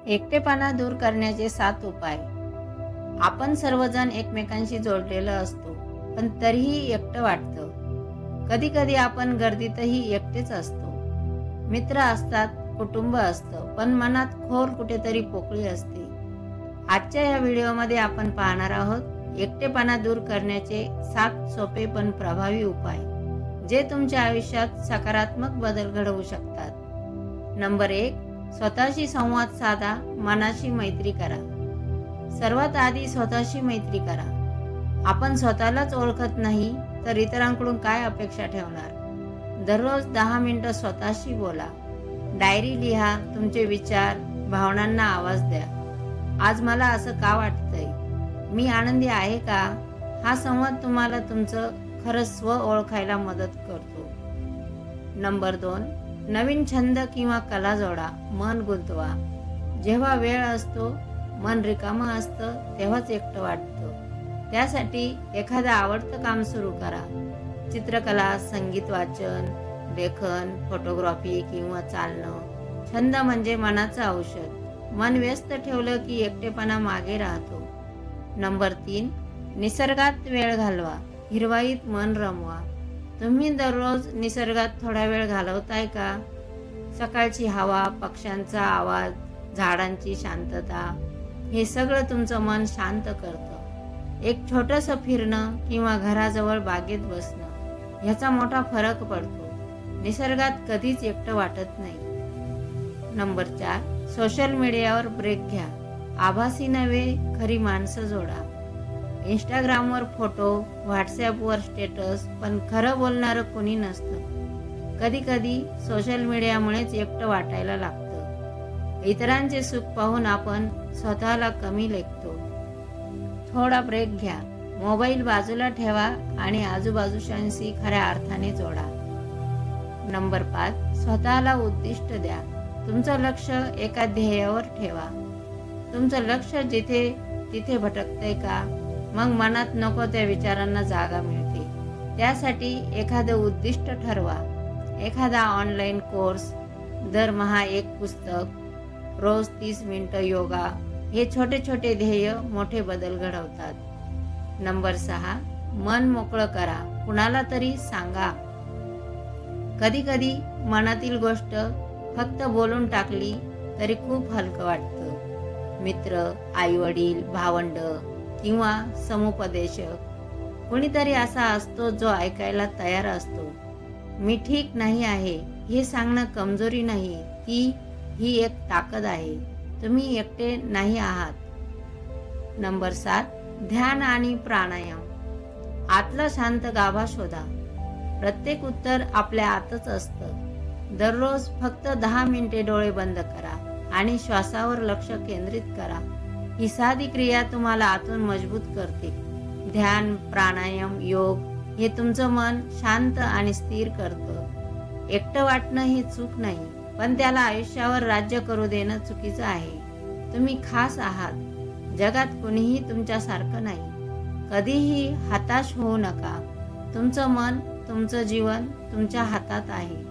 एकटेपणा दूर करण्याचे 7 उपाय। आपण सर्वजण एकमेकांशी जोडलेलं असतो, पण तरीही एकटं वाटतं। कधी कधी आपण गर्दीतही एकटेच असतो। मित्र असतात, कुटुंब असतं, पण मनात खोल कुठेतरी पोकळी असते। आजच्या या व्हिडिओमध्ये आपण पाहणार आहोत एकटेपणा दूर करण्याचे 7 सोपे पण प्रभावी उपाय, जे तुमच्या आयुष्यात सकारात्मक बदल घडवू शकतात। नंबर 1, स्वतःशी संवाद साधा, मनाशी मैत्री करा। सर्वात आधी स्वतःशी मैत्री करा। आपण स्वतःलाच ओळखत नाही तर इतरांकडून काय अपेक्षा ठेवणार। दररोज 10 मिनिटं स्वतःशी बोला। डायरी लिहा, तुमचे विचार, भावनांना आवाज द्या। आज मला असं का वाटतंय, मी आनंदी आहे का? हा संवाद तुम्हाला तुमचं खरं स्व ओळखायला मदत करतो। नंबर 2, नवीन छंद किंवा कला जोडा, मन गुंतवा। जेव्हा वेळ असतो, मन रिकामं असतं, तेव्हाच एकटं वाटतं। त्यासाठी एखादं आवडतं काम सुरू करा। चित्रकला, संगीत वाचन, लेखन, फोटोग्राफी किंवा चालणं। छंद म्हणजे मनाचं औषध। मन व्यस्त ठेवलं की एकटेपणा मागे राहतो। नंबर 3, निसर्गात वेळ घालवा, हिरवाईत मन रमवा। तुम्ही दररोज निसर्गात थोडा वेळ घालवताय का? सकाळची हवा, पक्ष्यांचा आवाज, झाडांची शांतता, हे सगळं तुमचं मन शांत करतं। एक छोटंसं फिरणं किंवा घराजवळ बागेत बसणं, ह्याचा मोठा फरक पडतो। निसर्गात कधीच एकटं वाटत नाही। नंबर 4, सोशल मीडियावर ब्रेक घ्या। आभासी नव्हे, खरी माणसं जोडा। इंस्टाग्रामवर फोटो, व्हॉट्सॲपवर स्टेटस, पण खरं बोलणारं कोणी नसतं। कधी कधी सोशल मीडियामुळेच एकटं वाटायला लागतं। इतरांचे सुख पाहून आपण स्वतःला कमी लेखतो। थोडा ब्रेक घ्या, मोबाईल बाजूला ठेवा आणि आजूबाजूच्यांशी खऱ्या अर्थाने जोडा। नंबर 5, स्वतःला उद्दिष्ट द्या। तुमचं लक्ष एका ध्येयावर ठेवा। तुमचं लक्ष जिथे तिथे भटकतंय का? मग मनात नको त्या विचारांना जागा मिळते। त्यासाठी एखादं उद्दिष्ट ठरवा। एखादा ऑनलाईन कोर्स, दरमहा एक पुस्तक, रोज 30 मिनिटं योगा, हे छोटे छोटे ध्येय मोठे बदल घडवतात। नंबर 6, मन मोकळं करा, कुणाला तरी सांगा। कधी कधी मनातील गोष्ट फक्त बोलून टाकली तरी खूप हलकं वाटतं। मित्र, आईवडील, भावंड किंवा समुपदेशक, कोणीतरी असा असतो जो ऐकायला तयार असतो। मी ठीक नाही आहे हे सांगणं कमजोरी नाही, ही एक ताकद आहे। तुम्ही एकटे नाही आहात। नंबर 7, ध्यान आणि प्राणायाम। आतला शांत गाभा शोधा। प्रत्येक उत्तर आपल्या आतच असतं। दररोज फक्त 10 मिनिटे डोळे बंद करा आणि श्वासावर लक्ष केंद्रित करा। ही साधी क्रिया तुम्हाला आतून मजबूत करते। ध्यान, प्राणायाम, योग हे तुमचं मन शांत आणि स्थिर करतं। एकटं वाटणं ही चूक नाही, पण त्याला आयुष्यावर राज्य करू देणं चुकीचं आहे। तुम्ही खास आहात, जगात कुणीही तुमच्यासारखं नाही। कधीही हताश होऊ नका। तुमचं मन, तुमचं जीवन तुमच्या हातात आहे।